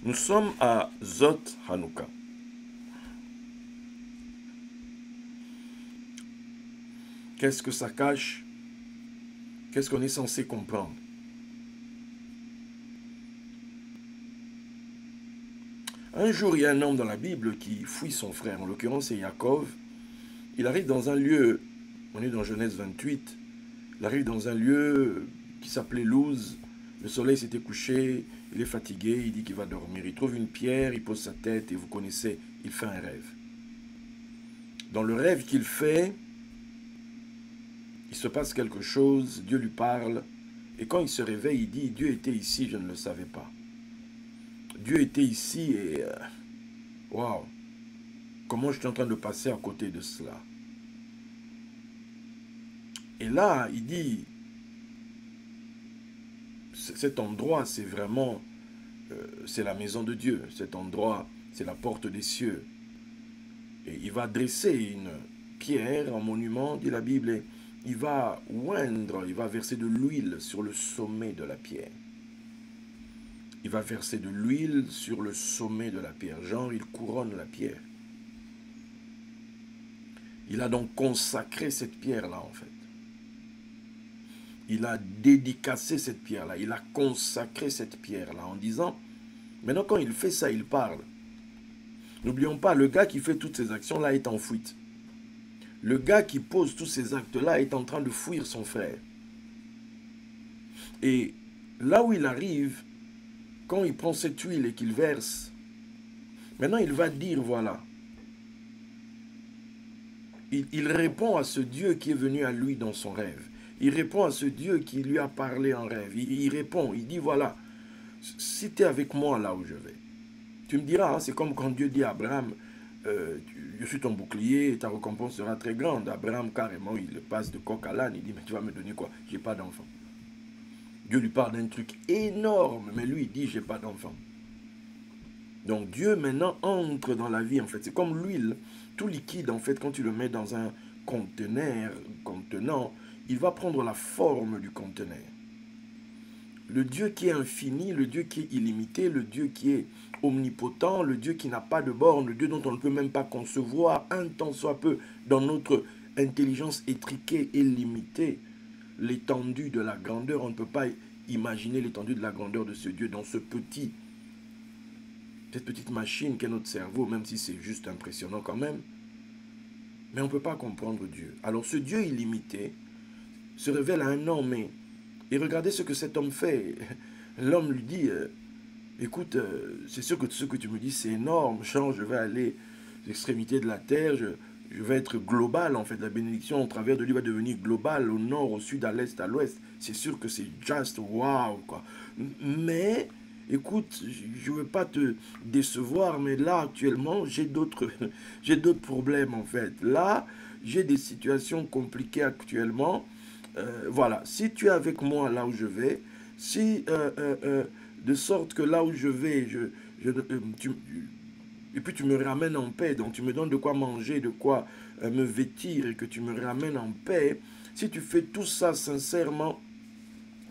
Nous sommes à Zot Hanouka. Qu'est-ce que ça cache? Qu'est-ce qu'on est censé comprendre? Un jour, il y a un homme dans la Bible qui fuit son frère. En l'occurrence, c'est Jacob. Il arrive dans un lieu, on est dans Genèse 28, il arrive dans un lieu qui s'appelait Luz. Le soleil s'était couché, il est fatigué, il dit qu'il va dormir. Il trouve une pierre, il pose sa tête et vous connaissez, il fait un rêve. Dans le rêve qu'il fait, il se passe quelque chose, Dieu lui parle. Et quand il se réveille, il dit, Dieu était ici, je ne le savais pas. Dieu était ici et... Waouh! Comment je suis en train de passer à côté de cela? Et là, il dit, cet endroit, c'est vraiment, c'est la maison de Dieu. Cet endroit, c'est la porte des cieux. Et il va dresser une pierre, un monument, dit la Bible, et il va oindre, il va verser de l'huile sur le sommet de la pierre. Il va verser de l'huile sur le sommet de la pierre. Genre, il couronne la pierre. Il a donc consacré cette pierre-là, en fait. Il a dédicacé cette pierre-là. Il a consacré cette pierre-là en disant, maintenant quand il fait ça, il parle. N'oublions pas, le gars qui fait toutes ces actions-là est en fuite. Le gars qui pose tous ces actes-là est en train de fuir son frère. Et là où il arrive, quand il prend cette huile et qu'il verse, maintenant il va dire, voilà, il répond à ce Dieu qui est venu à lui dans son rêve. Il répond à ce Dieu qui lui a parlé en rêve. Il répond, il dit, voilà, si tu es avec moi là où je vais, tu me diras, hein, c'est comme quand Dieu dit à Abraham, je suis ton bouclier et ta récompense sera très grande. Abraham, carrément, il passe de coq à l'âne. Il dit, mais tu vas me donner quoi? J'ai pas d'enfant. Dieu lui parle d'un truc énorme, mais lui, il dit, j'ai pas d'enfant. Donc Dieu, maintenant, entre dans la vie, en fait. C'est comme l'huile, tout liquide, en fait, quand tu le mets dans un contenant, il va prendre la forme du conteneur. Le Dieu qui est infini, le Dieu qui est illimité, le Dieu qui est omnipotent, le Dieu qui n'a pas de borne, le Dieu dont on ne peut même pas concevoir, un tant soit peu, dans notre intelligence étriquée et limitée, l'étendue de la grandeur. On ne peut pas imaginer l'étendue de la grandeur de ce Dieu dans cette petite machine qu'est notre cerveau, même si c'est juste impressionnant quand même. Mais on ne peut pas comprendre Dieu. Alors ce Dieu illimité se révèle à un homme et regardez ce que cet homme fait. L'homme lui dit, écoute, c'est sûr que ce que tu me dis, c'est énorme. Genre, je vais aller aux extrémités de la terre, je vais être global, en fait. La bénédiction au travers de lui va devenir globale, au nord, au sud, à l'est, à l'ouest. C'est sûr que c'est just wow, quoi. Mais, écoute, je ne veux pas te décevoir, mais là, actuellement, j'ai d'autres problèmes, en fait. Là, j'ai des situations compliquées actuellement. Voilà, si tu es avec moi là où je vais, si de sorte que là où je vais, et puis tu me ramènes en paix, donc tu me donnes de quoi manger, de quoi me vêtir, et que tu me ramènes en paix, si tu fais tout ça sincèrement,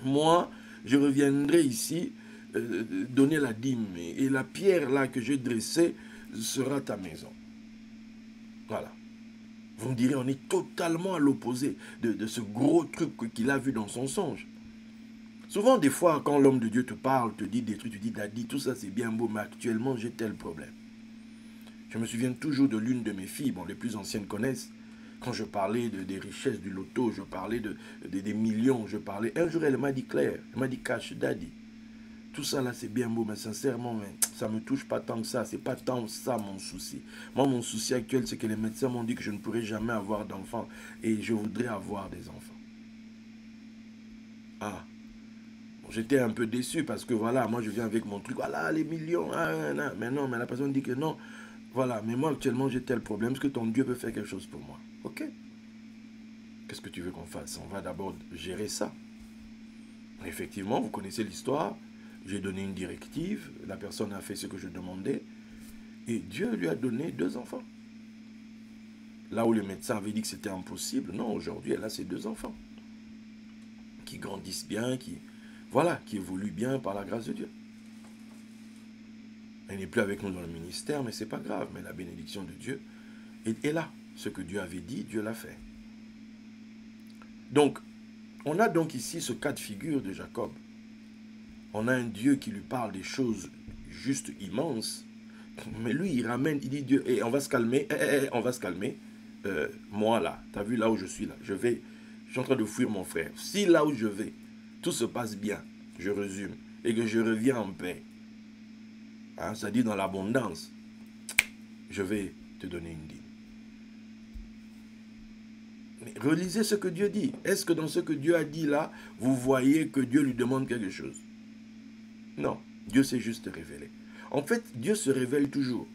moi, je reviendrai ici donner la dîme, et la pierre là que j'ai dressée sera ta maison. Voilà. Vous me direz, on est totalement à l'opposé de ce gros truc qu'il a vu dans son songe. Souvent, des fois, quand l'homme de Dieu te parle, te dit des trucs, tu dis, Daddy, tout ça c'est bien beau, mais actuellement j'ai tel problème. Je me souviens toujours de l'une de mes filles, bon, les plus anciennes connaissent, quand je parlais des richesses du loto, je parlais des millions, je parlais. Un jour, elle m'a dit, Claire, elle m'a dit, Cash, Daddy, tout ça là c'est bien beau, mais sincèrement, ça ne me touche pas tant que ça. C'est pas tant ça mon souci. Moi, mon souci actuel, c'est que les médecins m'ont dit que je ne pourrais jamais avoir d'enfants. Et je voudrais avoir des enfants. Ah, bon, j'étais un peu déçu parce que voilà, moi je viens avec mon truc. Voilà, les millions. Mais non, mais la personne dit que non. Voilà, mais moi actuellement j'ai tel problème. Est-ce que ton Dieu peut faire quelque chose pour moi? Ok. Qu'est-ce que tu veux qu'on fasse? On va d'abord gérer ça. Effectivement, vous connaissez l'histoire. J'ai donné une directive, la personne a fait ce que je demandais, et Dieu lui a donné 2 enfants. Là où le médecin avait dit que c'était impossible, non, aujourd'hui, elle a ses 2 enfants. Qui grandissent bien, qui évoluent bien par la grâce de Dieu. Elle n'est plus avec nous dans le ministère, mais ce n'est pas grave. Mais la bénédiction de Dieu est là. Ce que Dieu avait dit, Dieu l'a fait. Donc, on a donc ici ce cas de figure de Jacob. On a un Dieu qui lui parle des choses juste immenses. Mais lui, il ramène, il dit Dieu, on va se calmer, on va se calmer. Moi là, tu as vu là où je suis là, je suis en train de fuir mon frère. Si là où je vais, tout se passe bien, je résume, et que je reviens en paix, hein, c'est-à-dire dans l'abondance, je vais te donner une dîme. Mais relisez ce que Dieu dit. Est-ce que dans ce que Dieu a dit là, vous voyez que Dieu lui demande quelque chose? Non, Dieu s'est juste révélé. En fait, Dieu se révèle toujours.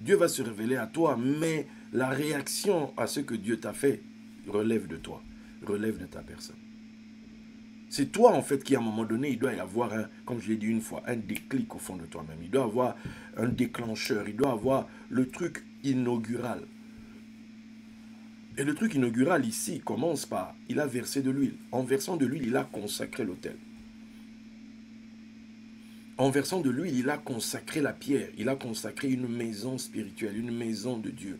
Dieu va se révéler à toi, mais la réaction à ce que Dieu t'a fait relève de toi, relève de ta personne. C'est toi, en fait, qui, à un moment donné, il doit y avoir, comme je l'ai dit une fois, un déclic au fond de toi-même. Il doit y avoir un déclencheur, il doit y avoir le truc inaugural. Et le truc inaugural ici commence par, il a versé de l'huile. En versant de l'huile, il a consacré l'autel. En versant de l'huile, il a consacré la pierre. Il a consacré une maison spirituelle, une maison de Dieu.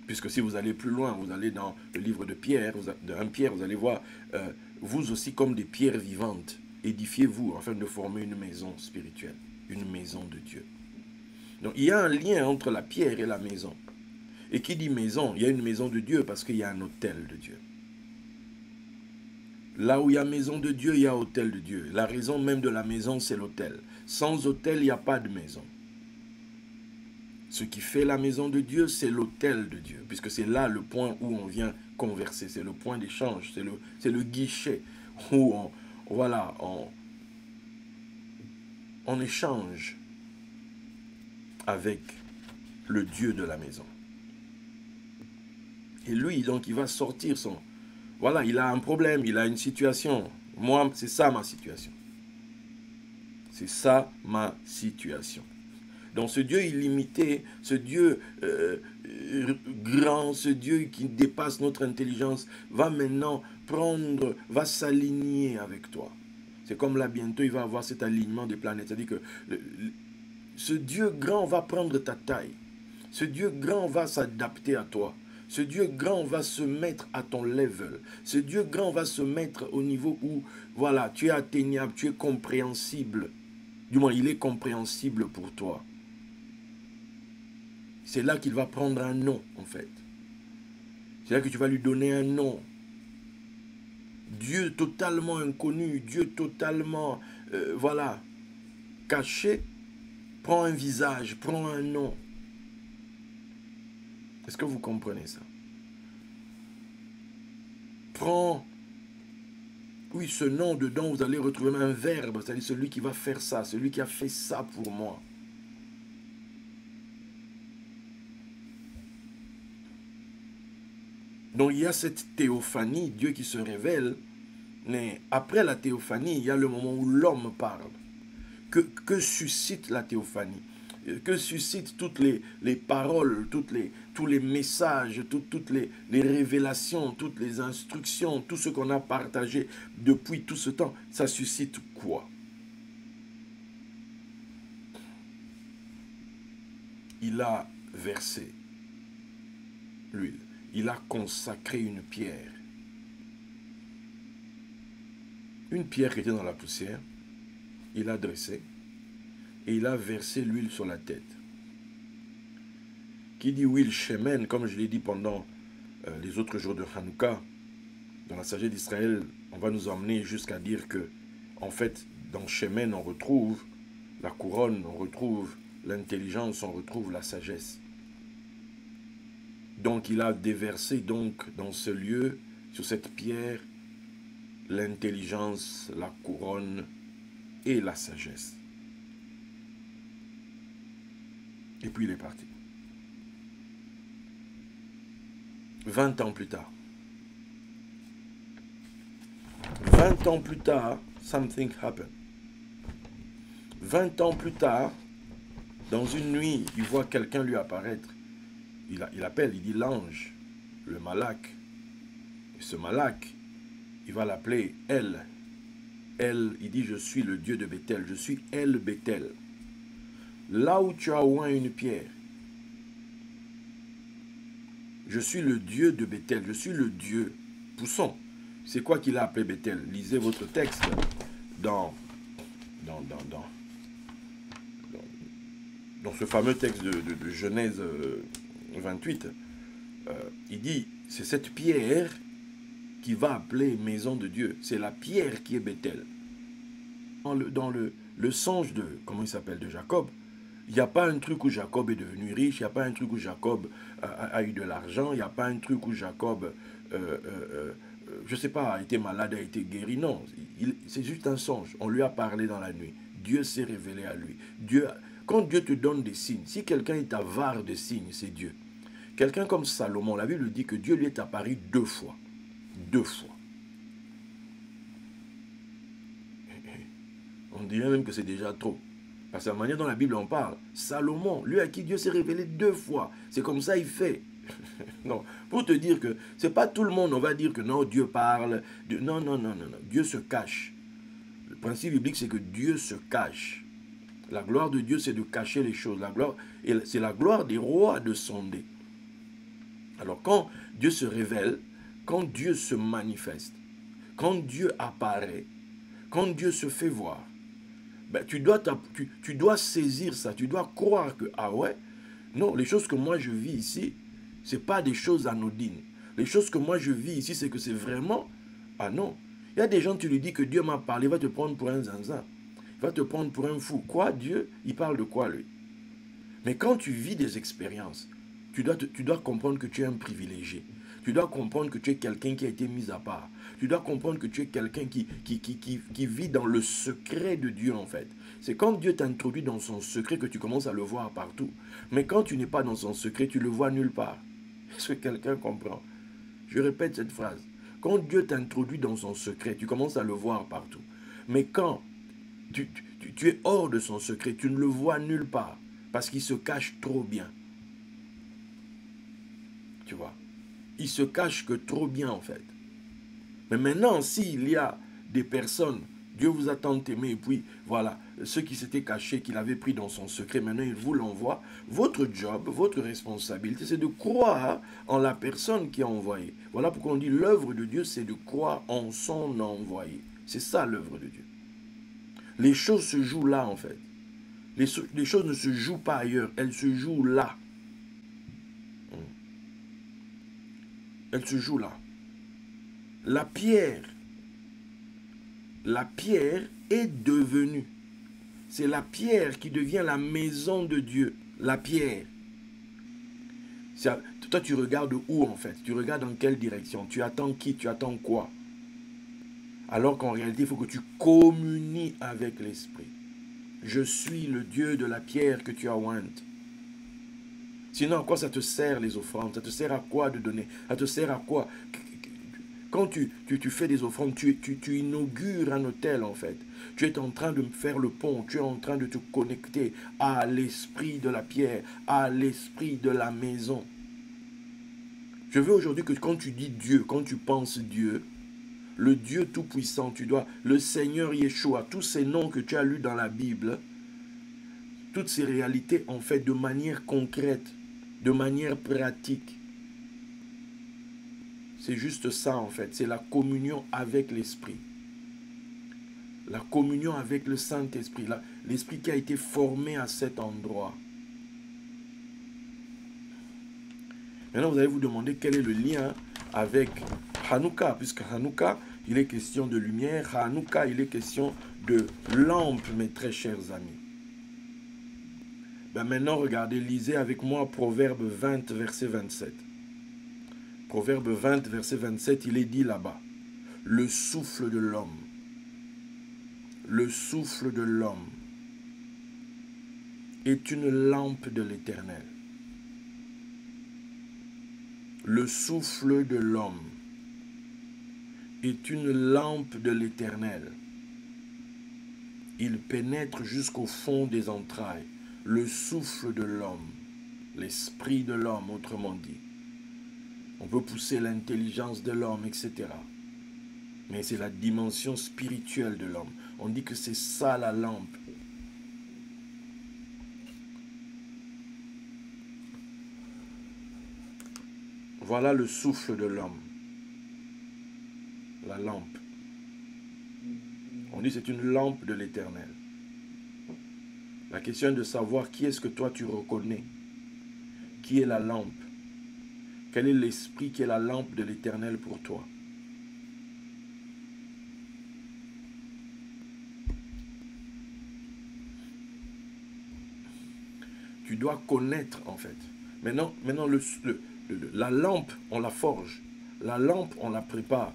Puisque si vous allez plus loin, vous allez dans le livre de Pierre, de 1 Pierre, vous allez voir, vous aussi comme des pierres vivantes, édifiez-vous afin de former une maison spirituelle, une maison de Dieu. Donc il y a un lien entre la pierre et la maison. Et qui dit maison, il y a une maison de Dieu parce qu'il y a un autel de Dieu. Là où il y a maison de Dieu, il y a autel de Dieu. La raison même de la maison, c'est l'autel. Sans autel, il n'y a pas de maison. Ce qui fait la maison de Dieu, c'est l'autel de Dieu. Puisque c'est là le point où on vient converser. C'est le point d'échange. C'est le guichet où on échange avec le Dieu de la maison. Et lui, donc, il va sortir son... Voilà, il a un problème, il a une situation. Moi, c'est ça ma situation. C'est ça ma situation. Donc ce Dieu illimité, ce Dieu grand, ce Dieu qui dépasse notre intelligence, va maintenant va s'aligner avec toi. C'est comme là, bientôt, il va avoir cet alignement des planètes. C'est-à-dire que ce Dieu grand va prendre ta taille. Ce Dieu grand va s'adapter à toi. Ce Dieu grand va se mettre à ton level. Ce Dieu grand va se mettre au niveau où, voilà, tu es atteignable, tu es compréhensible. Du moins, il est compréhensible pour toi. C'est là qu'il va prendre un nom, en fait. C'est là que tu vas lui donner un nom. Dieu totalement inconnu, Dieu totalement, caché, prend un visage, prend un nom. Est-ce que vous comprenez ça? Prends, oui, ce nom dedans, vous allez retrouver un verbe, c'est-à-dire celui qui va faire ça, celui qui a fait ça pour moi. Donc il y a cette théophanie, Dieu qui se révèle, mais après la théophanie, il y a le moment où l'homme parle. Que suscite la théophanie? Que suscitent toutes les paroles, tous les messages, toutes les révélations, toutes les instructions, tout ce qu'on a partagé depuis tout ce temps? Ça suscite quoi? Il a versé l'huile. Il a consacré une pierre. Une pierre qui était dans la poussière. Il a dressé. Et il a versé l'huile sur la tête. Qui dit huile shemen, comme je l'ai dit pendant les autres jours de Hanouka, dans la sagesse d'Israël, on va nous emmener jusqu'à dire que, en fait, dans shemen, on retrouve la couronne, on retrouve l'intelligence, on retrouve la sagesse. Donc il a déversé donc dans ce lieu, sur cette pierre, l'intelligence, la couronne et la sagesse. Et puis il est parti. 20 ans plus tard. 20 ans plus tard, something happened. 20 ans plus tard, dans une nuit, il voit quelqu'un lui apparaître. Il appelle, il dit l'ange, le malak. Et ce malak, il va l'appeler El. El, il dit je suis le Dieu de Bethel, je suis El Bethel. là où tu as oint une pierre, je suis le Dieu de Bethel, je suis le Dieu. Poussons. C'est quoi qu'il a appelé Bethel? Lisez votre texte dans ce fameux texte de Genèse 28. Il dit, c'est cette pierre qui va appeler maison de Dieu. C'est la pierre qui est Bethel. Dans le songe de, comment il s'appelle, de Jacob, il n'y a pas un truc où Jacob est devenu riche, il n'y a pas un truc où Jacob a eu de l'argent, il n'y a pas un truc où Jacob, je ne sais pas, a été malade, a été guéri. Non, c'est juste un songe. On lui a parlé dans la nuit. Dieu s'est révélé à lui. Quand Dieu te donne des signes, si quelqu'un est avare de signes, c'est Dieu. Quelqu'un comme Salomon, la Bible dit que Dieu lui est apparu 2 fois. 2 fois. On dirait même que c'est déjà trop. Parce que la manière dont la Bible en parle, Salomon, lui à qui Dieu s'est révélé 2 fois, c'est comme ça il fait. Non, pour te dire que c'est pas tout le monde, on va dire que non, Dieu parle. Non, non, non, non, non, Dieu se cache. Le principe biblique, c'est que Dieu se cache. La gloire de Dieu, c'est de cacher les choses. C'est la gloire des rois de sonder. Alors quand Dieu se révèle, quand Dieu se manifeste, quand Dieu apparaît, quand Dieu se fait voir, ben, tu dois saisir ça, tu dois croire que, ah ouais, non, les choses que moi je vis ici, ce n'est pas des choses anodines. Les choses que moi je vis ici, c'est que c'est vraiment, ah non. Il y a des gens, tu lui dis que Dieu m'a parlé, il va te prendre pour un zinzin. Il va te prendre pour un fou. Quoi, Dieu? Il parle de quoi, lui? Mais quand tu vis des expériences, tu dois comprendre que tu es un privilégié. Tu dois comprendre que tu es quelqu'un qui a été mis à part. Tu dois comprendre que tu es quelqu'un qui vit dans le secret de Dieu, en fait. C'est quand Dieu t'introduit dans son secret que tu commences à le voir partout. Mais quand tu n'es pas dans son secret, tu le vois nulle part. Est-ce que quelqu'un comprend? Je répète cette phrase. Quand Dieu t'introduit dans son secret, tu commences à le voir partout. Mais quand tu es hors de son secret, tu ne le vois nulle part. Parce qu'il se cache trop bien. Tu vois? Il se cache que trop bien, en fait. Mais maintenant, s'il y a des personnes, Dieu vous a tant aimé, et puis voilà, ceux qui s'étaient cachés, qu'il avait pris dans son secret, maintenant il vous l'envoie. Votre job, votre responsabilité, c'est de croire en la personne qui a envoyé. Voilà pourquoi on dit l'œuvre de Dieu, c'est de croire en son envoyé. C'est ça l'œuvre de Dieu. Les choses se jouent là, en fait. Les choses ne se jouent pas ailleurs, elles se jouent là. Elles se jouent là. La pierre est devenue. C'est la pierre qui devient la maison de Dieu. La pierre. Toi, tu regardes où en fait? Tu regardes dans quelle direction? Tu attends qui? Tu attends quoi? Alors qu'en réalité, il faut que tu communies avec l'Esprit. Je suis le Dieu de la pierre que tu as ointe. Sinon, à quoi ça te sert les offrandes? Ça te sert à quoi de donner? Ça te sert à quoi? Quand tu fais des offrandes, tu inaugures un autel en fait. Tu es en train de faire le pont, tu es en train de te connecter à l'esprit de la pierre, à l'esprit de la maison. Je veux aujourd'hui que quand tu dis Dieu, quand tu penses Dieu, le Dieu Tout-Puissant, le Seigneur Yeshua, tous ces noms que tu as lus dans la Bible, toutes ces réalités en fait de manière concrète, de manière pratique. C'est juste ça en fait, c'est la communion avec l'Esprit. La communion avec le Saint-Esprit, l'Esprit qui a été formé à cet endroit. Maintenant, vous allez vous demander quel est le lien avec Hanouka, puisque Hanouka, il est question de lumière, Hanouka, il est question de lampe, mes très chers amis. Ben maintenant, regardez, lisez avec moi Proverbe 20, verset 27. Proverbe 20, verset 27, il est dit là-bas, le souffle de l'homme. Le souffle de l'homme est une lampe de l'Éternel. Le souffle de l'homme est une lampe de l'Éternel. Il pénètre jusqu'au fond des entrailles. Le souffle de l'homme, l'esprit de l'homme, autrement dit. On peut pousser l'intelligence de l'homme, etc. Mais c'est la dimension spirituelle de l'homme. On dit que c'est ça la lampe. Voilà le souffle de l'homme. La lampe. On dit c'est une lampe de l'Éternel. La question est de savoir qui est-ce que toi tu reconnais. Qui est la lampe? Quel est l'esprit qui est la lampe de l'Éternel pour toi? Tu dois connaître en fait. Maintenant la lampe, on la forge. La lampe, on la prépare.